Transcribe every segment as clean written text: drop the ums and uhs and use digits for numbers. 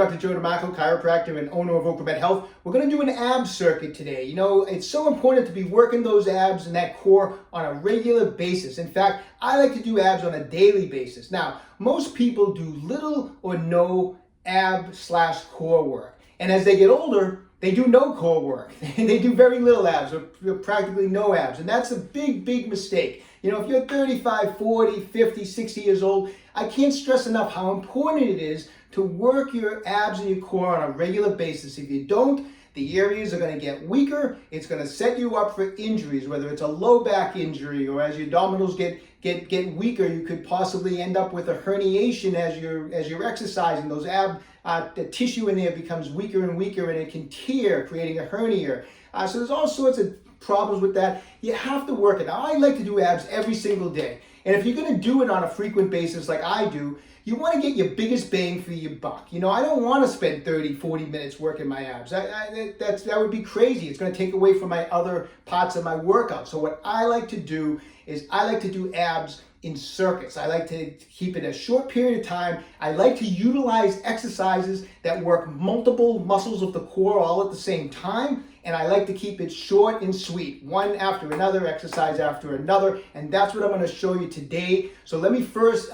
Dr. Joe DeMarco, chiropractor and owner of OcraMed Health. We're going to do an ab circuit today. You know, it's so important to be working those abs and that core on a regular basis. In fact, I like to do abs on a daily basis. Now, most people do little or no ab/core work. And as they get older, they do no core work. They do very little abs or practically no abs. And that's a big, big mistake. You know, if you're 35, 40, 50, 60 years old, I can't stress enough how important it is to work your abs and your core on a regular basis. If you don't, the areas are going to get weaker. It's going to set you up for injuries, whether it's a low back injury or as your abdominals get weaker, you could possibly end up with a herniation as you're exercising. Those the tissue in there becomes weaker and weaker, and it can tear, creating a hernia. So there's all sorts of problems with that. You have to work it. Now, I like to do abs every single day. And if you're going to do it on a frequent basis like I do, you want to get your biggest bang for your buck. You know, I don't want to spend 30, 40 minutes working my abs. That would be crazy. It's going to take away from my other parts of my workout. So what I like to do is I like to do abs in circuits. I like to keep it a short period of time. I like to utilize exercises that work multiple muscles of the core all at the same time. And I like to keep it short and sweet, one after another, exercise after another. And that's what I'm going to show you today. So let me first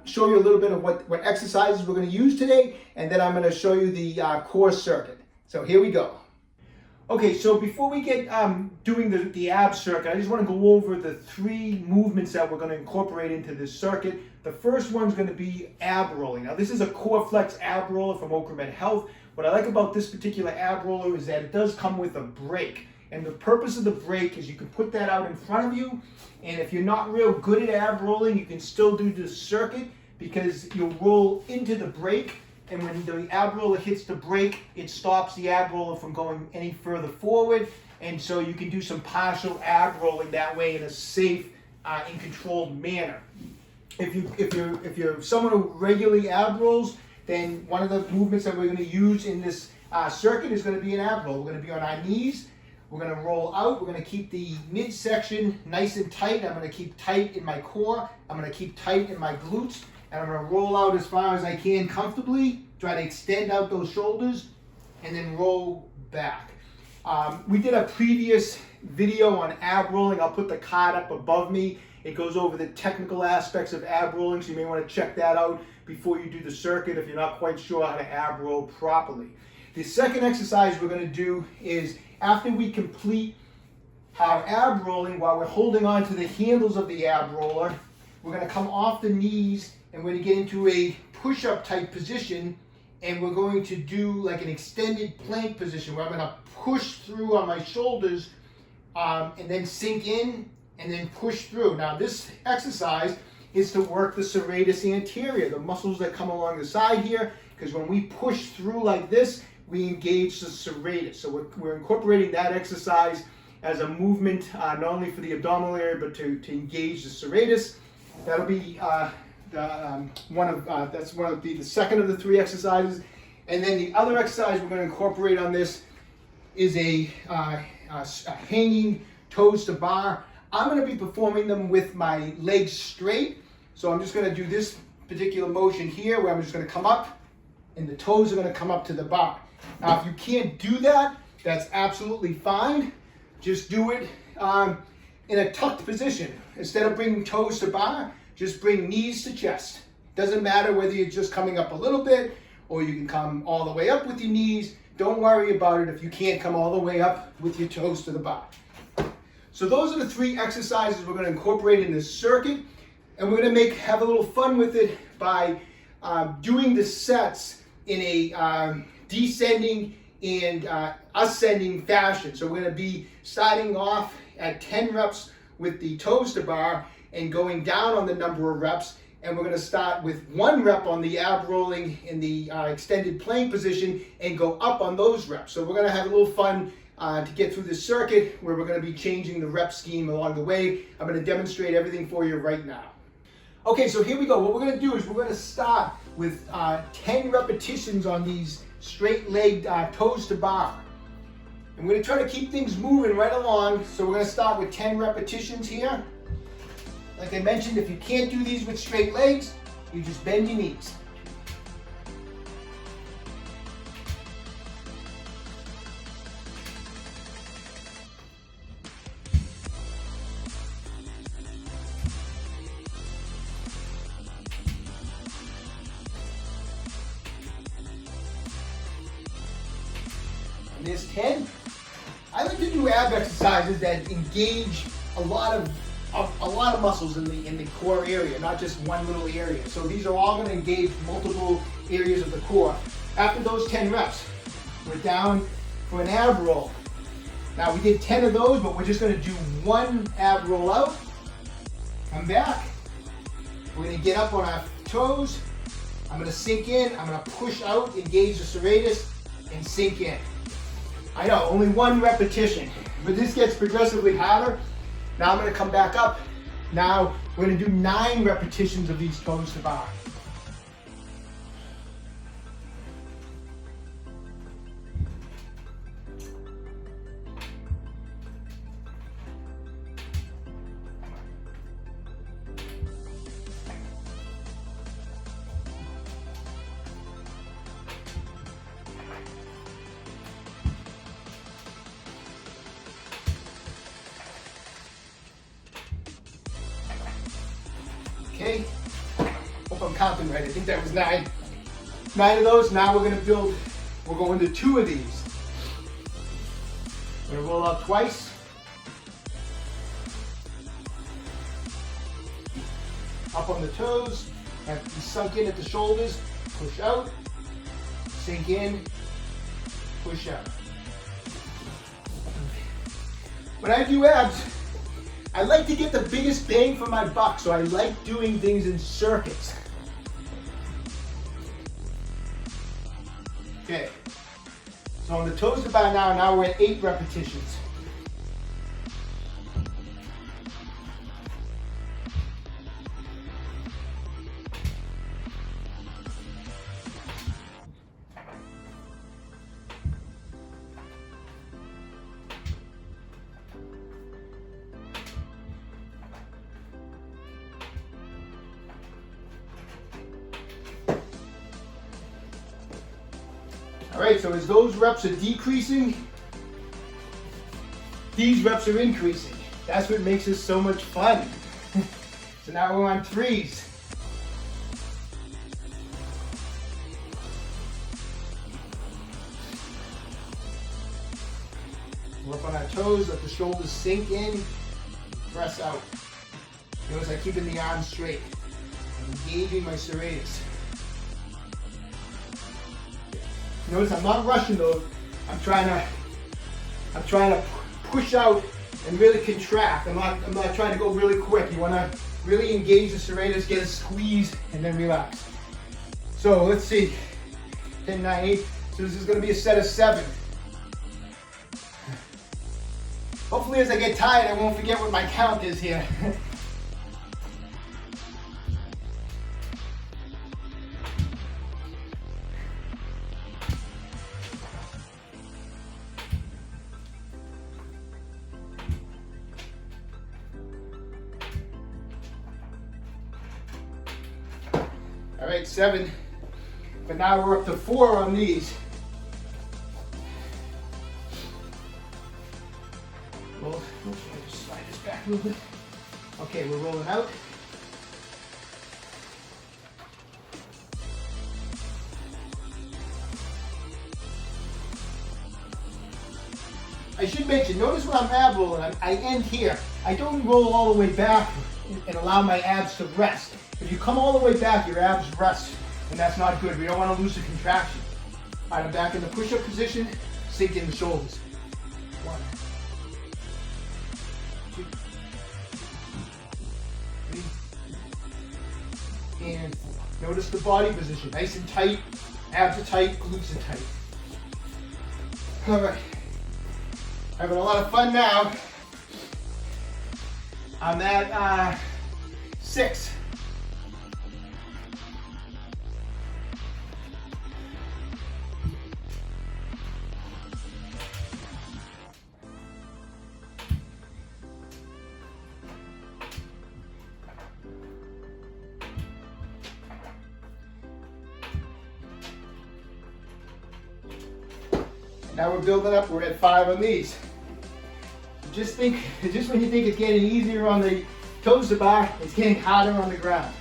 show you a little bit of what exercises we're going to use today. And then I'm going to show you the core circuit. So here we go. Okay, so before we get doing the ab circuit, I just want to go over the three movements that we're going to incorporate into this circuit. The first one's going to be ab rolling. Now, this is a Core Flex ab roller from OcraMed Health. What I like about this particular ab roller is that it does come with a brake. And the purpose of the brake is you can put that out in front of you. And if you're not real good at ab rolling, you can still do this circuit because you'll roll into the brake. And when the ab roller hits the brake, it stops the ab roller from going any further forward. And so you can do some partial ab rolling that way in a safe and controlled manner. If you're someone who regularly ab rolls, then one of the movements that we're going to use in this circuit is going to be an ab roll. We're going to be on our knees. We're going to roll out. We're going to keep the midsection nice and tight. I'm going to keep tight in my core. I'm going to keep tight in my glutes. And I'm going to roll out as far as I can comfortably. Try to extend out those shoulders and then roll back. We did a previous video on ab rolling. I'll put the card up above me. It goes over the technical aspects of ab rolling, so you may want to check that out before you do the circuit if you're not quite sure how to ab roll properly. The second exercise we're going to do is after we complete our ab rolling, while we're holding on to the handles of the ab roller, we're going to come off the knees and we're going to get into a push-up type position, and we're going to do like an extended plank position where I'm going to push through on my shoulders and then sink in and then push through. Now this exercise is to work the serratus anterior, the muscles that come along the side here, because when we push through like this, we engage the serratus. So we're incorporating that exercise as a movement, not only for the abdominal area, but to engage the serratus. That'll be the second of the three exercises. And then the other exercise we're going to incorporate on this is a hanging toes to bar. I'm going to be performing them with my legs straight. So I'm just going to do this particular motion here where I'm just going to come up and the toes are going to come up to the bar. Now, if you can't do that, that's absolutely fine. Just do it in a tucked position. Instead of bringing toes to bar, just bring knees to chest. Doesn't matter whether you're just coming up a little bit or you can come all the way up with your knees. Don't worry about it if you can't come all the way up with your toes to the bar. So those are the three exercises we're going to incorporate in this circuit. And we're going to have a little fun with it by doing the sets in a descending and ascending fashion. So we're going to be starting off at 10 reps with the toes to bar and going down on the number of reps. And we're going to start with 1 rep on the ab rolling in the extended plank position and go up on those reps. So we're going to have a little fun to get through this circuit where we're going to be changing the rep scheme along the way. I'm going to demonstrate everything for you right now. Okay, so here we go. What we're going to do is we're going to start with 10 repetitions on these straight-legged toes to bar. And we're going to try to keep things moving right along. So we're going to start with 10 repetitions here. Like I mentioned, if you can't do these with straight legs, you just bend your knees. this 10. I like to do ab exercises that engage a lot of muscles in the core area, not just one little area. So these are all going to engage multiple areas of the core. After those 10 reps, we're down for an ab roll. Now we did 10 of those, but we're just going to do one ab roll out. Come back. We're going to get up on our toes. I'm going to sink in. I'm going to push out, engage the serratus, and sink in. I know, only one repetition, but this gets progressively harder. Now I'm going to come back up. Now we're going to do 9 repetitions of these toes to bar. Okay, hope I'm counting right. I think that was 9. 9 of those. Now we're going to into 2 of these. We're going to roll out twice. Up on the toes, have to be sunk in at the shoulders, push out, sink in, push out. When I do abs, I like to get the biggest bang for my buck, so I like doing things in circuits. Okay, so on the toes to bar now we're at 8 repetitions. All right, so as those reps are decreasing, these reps are increasing. That's what makes this so much fun. So now we're on 3s. We're up on our toes, let the shoulders sink in, press out. Notice I'm keeping the arms straight. I'm engaging my serratus. Notice I'm not rushing those. I'm trying to push out and really contract. I'm not trying to go really quick. You want to really engage the serratus, get a squeeze, and then relax. So let's see. 10, 9, 8. So this is going to be a set of 7. Hopefully as I get tired, I won't forget what my count is here. All right, 7, but now we're up to 4 on these. Roll, just slide this back a little bit. Okay, we're rolling out. I should mention, notice when I'm ab rolling, I end here. I don't roll all the way back and allow my abs to rest. If you come all the way back, your abs rest, and that's not good. We don't want to lose the contraction. All right, I'm back in the push-up position, sink in the shoulders. 1, 2, 3, and 4. Notice the body position, nice and tight. Abs are tight, glutes are tight. All right, having a lot of fun now. I'm at 6. Now we're building up, we're at 5 on these. Just when you think it's getting easier on the toes to bar, it's getting harder on the ground.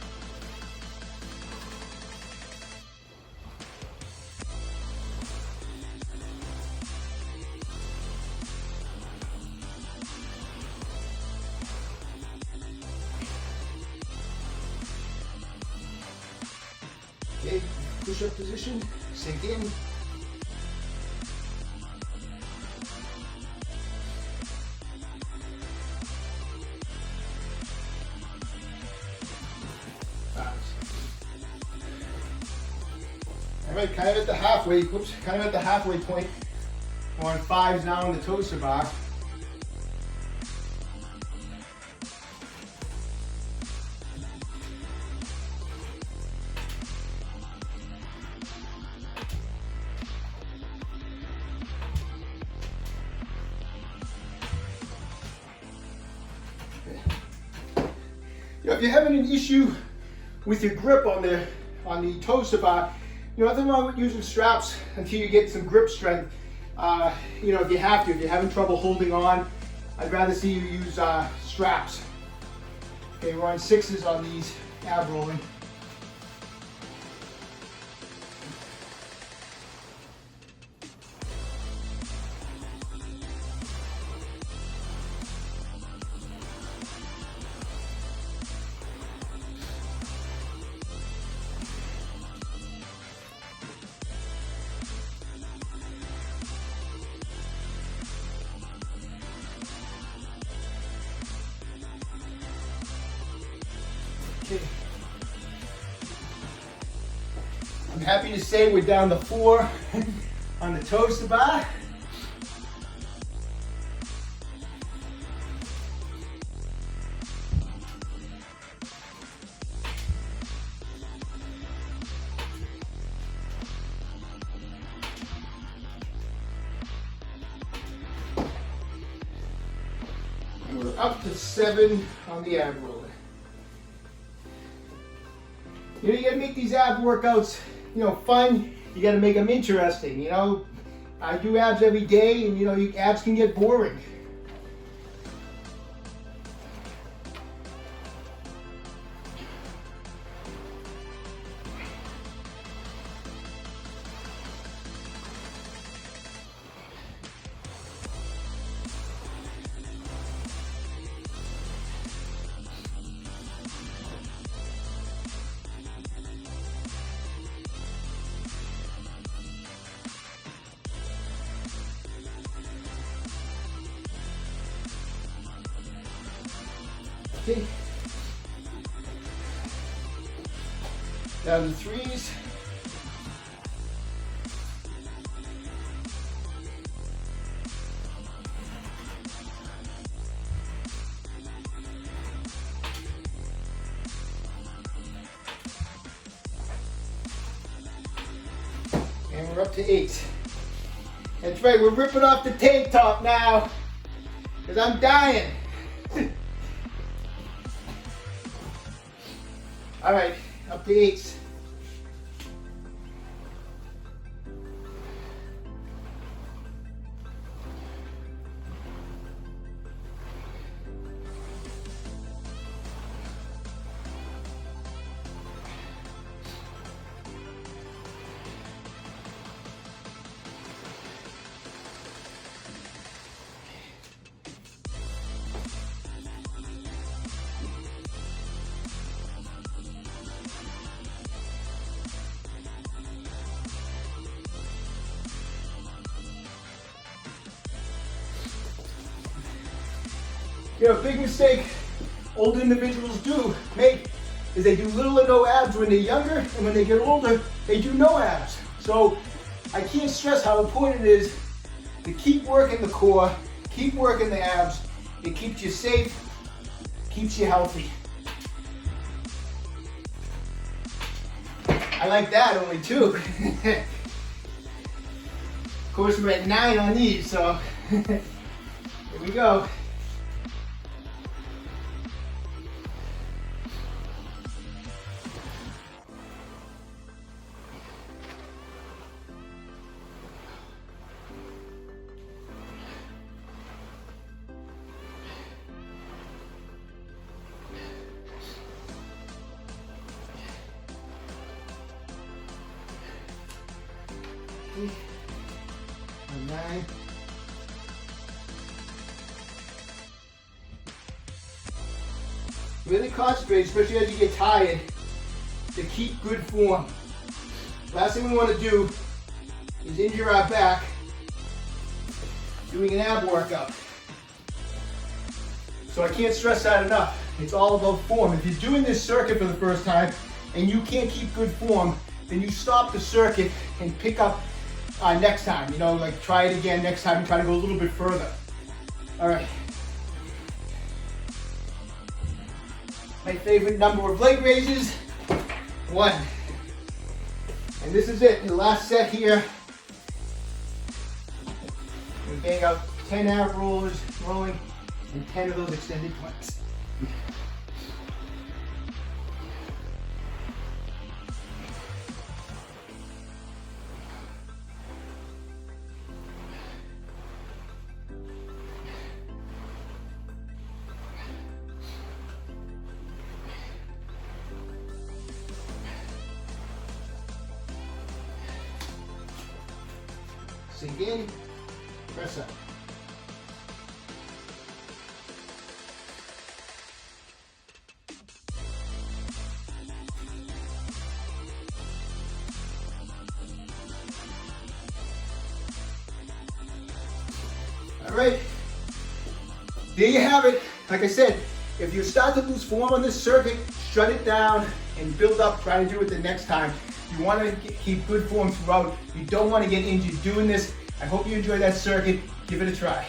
push-up position. Sink in. All right, kind of at the halfway, kind of at the halfway point. We're on 5s now on the toaster bar. If you're having an issue with your grip on the toaster bar, nothing wrong with using straps until you get some grip strength. If you have to, if you're having trouble holding on, I'd rather see you use straps. Okay, we're on 6s on these ab rolling. Okay. I'm happy to say we're down to 4 on the toaster bar. And we're up to 7 on the ab roller. You gotta make these ab workouts, fun. You gotta make them interesting. I do abs every day, and abs can get boring. Okay. Down to 3s. And we're up to 8. That's right, we're ripping off the tank top now, because I'm dying. All right, up to 8s. A big mistake old individuals make is they do little or no abs when they're younger, and when they get older, they do no abs. So I can't stress how important it is to keep working the core, keep working the abs. It keeps you safe, keeps you healthy. I like that, only 2. Of course, we're at 9 on these, so here we go. And 9. Really concentrate, especially as you get tired, to keep good form. Last thing we want to do is injure our back doing an ab workout. So I can't stress that enough. It's all about form. If you're doing this circuit for the first time and you can't keep good form, then you stop the circuit and pick up next time. You know, like try it again next time and try to go a little bit further. All right. My favorite number of leg raises, 1. And this is it, the last set here. We bang out 10 ab rollers rolling and 10 of those extended planks. Sink in, press up. All right, there you have it. Like I said, if you start to lose form on this circuit, shut it down and build up. Try to do it the next time. You want to keep good form throughout. You don't want to get injured doing this. I hope you enjoy that circuit. Give it a try.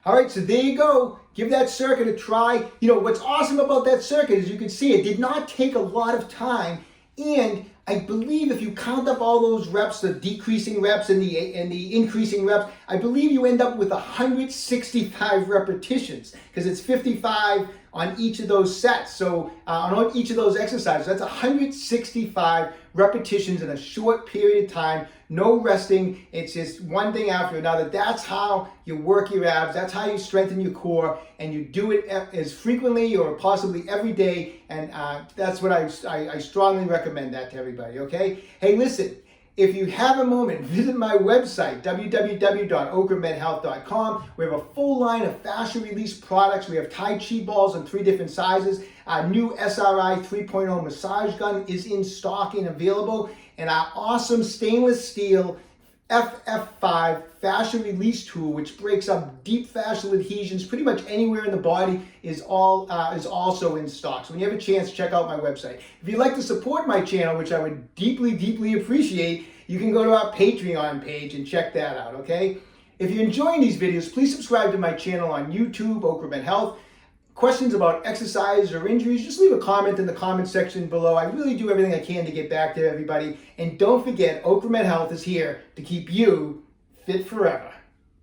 All right, so there you go. Give that circuit a try. You know, what's awesome about that circuit is you can see it did not take a lot of time. And I believe if you count up all those reps, the decreasing reps and the increasing reps, I believe you end up with 165 repetitions because it's 55 on each of those sets. So on each of those exercises, that's 165 repetitions in a short period of time, no resting. It's just one thing after another. That's how you work your abs. That's how you strengthen your core, and you do it as frequently or possibly every day. And that's what I strongly recommend that to everybody, okay? Hey, listen, if you have a moment, visit my website, www.OcraMedHealth.com. We have a full line of fascia release products. We have Tai Chi balls in 3 different sizes. Our new SRI 3.0 massage gun is in stock and available. And our awesome stainless steel FF5 fascia release tool, which breaks up deep fascial adhesions pretty much anywhere in the body, is also in stock. So when you have a chance, check out my website. If you'd like to support my channel, which I would deeply, deeply appreciate, you can go to our Patreon page and check that out, okay? If you're enjoying these videos, please subscribe to my channel on YouTube, OcraMed Health. Questions about exercise or injuries, just leave a comment in the comment section below. I really do everything I can to get back to everybody. And don't forget, OcraMed Health is here to keep you fit forever.